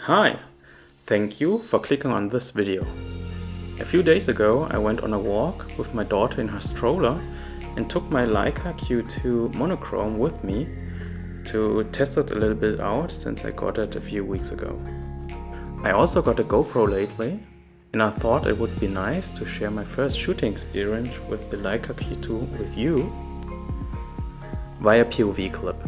Hi! Thank you for clicking on this video. A few days ago I went on a walk with my daughter in her stroller and took my Leica Q2 Monochrome with me to test it a little bit out since I got it a few weeks ago. I also got a GoPro lately and I thought it would be nice to share my first shooting experience with the Leica Q2 with you via POV clip.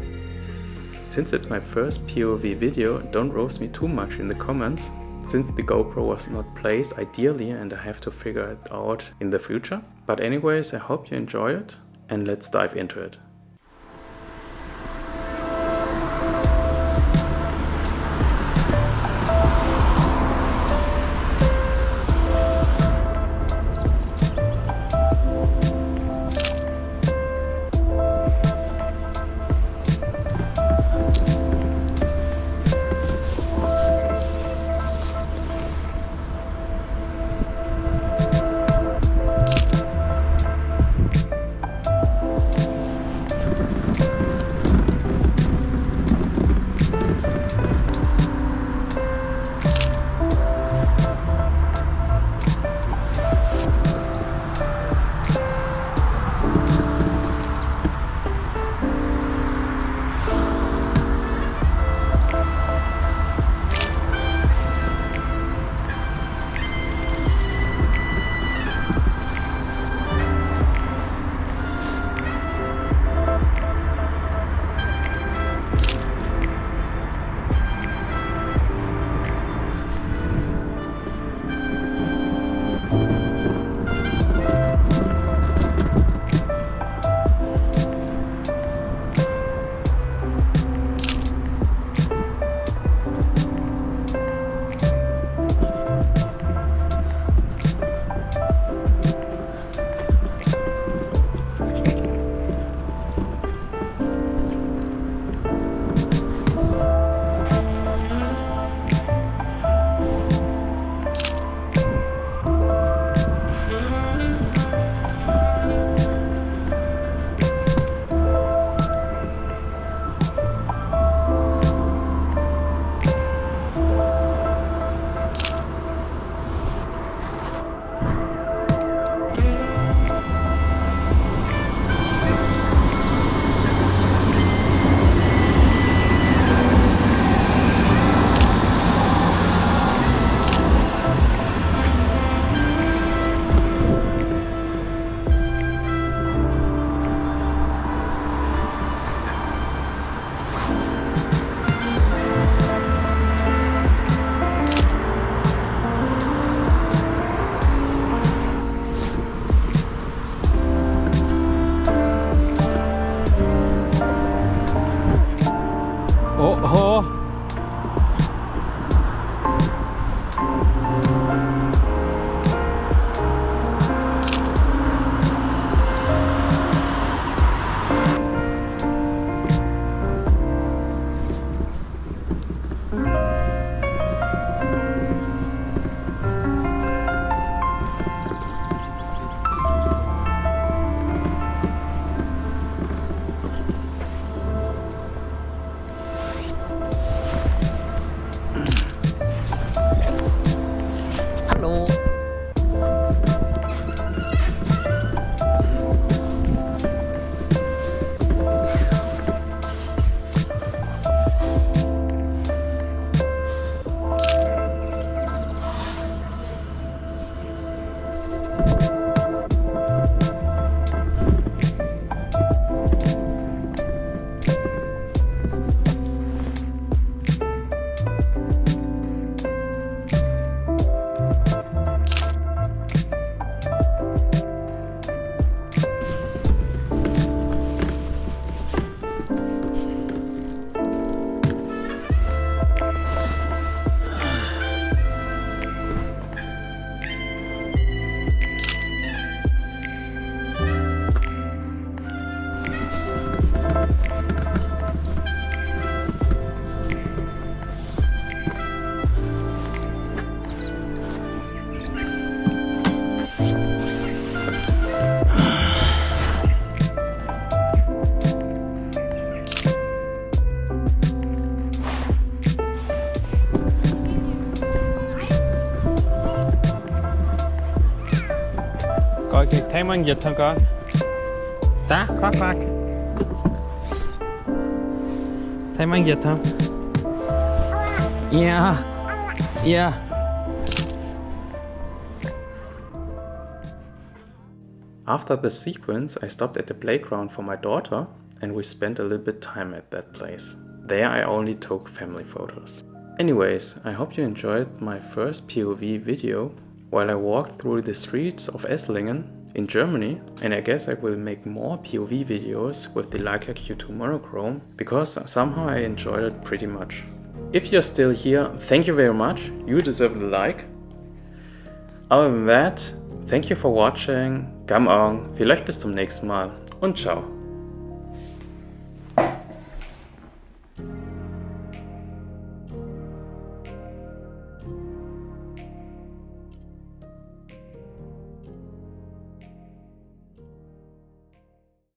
Since it's my first POV video, don't roast me too much in the comments, since the GoPro was not placed ideally and I have to figure it out in the future. But anyways, I hope you enjoy it and let's dive into it. Thấy mang dịch không con? Tá, khoác khoác. Thấy mang dịch không? Yeah. Yeah. After the sequence, I stopped at the playground for my daughter and we spent a little bit time at that place. There I only took family photos. Anyways, I hope you enjoyed my first POV video while I walked through the streets of Esslingen in Germany, and I guess I will make more POV videos with the Leica Q2 Monochrome because somehow I enjoyed it pretty much. If you're still here, thank you very much, you deserve the like. Other than that, thank you for watching, come on, vielleicht bis zum nächsten Mal und ciao.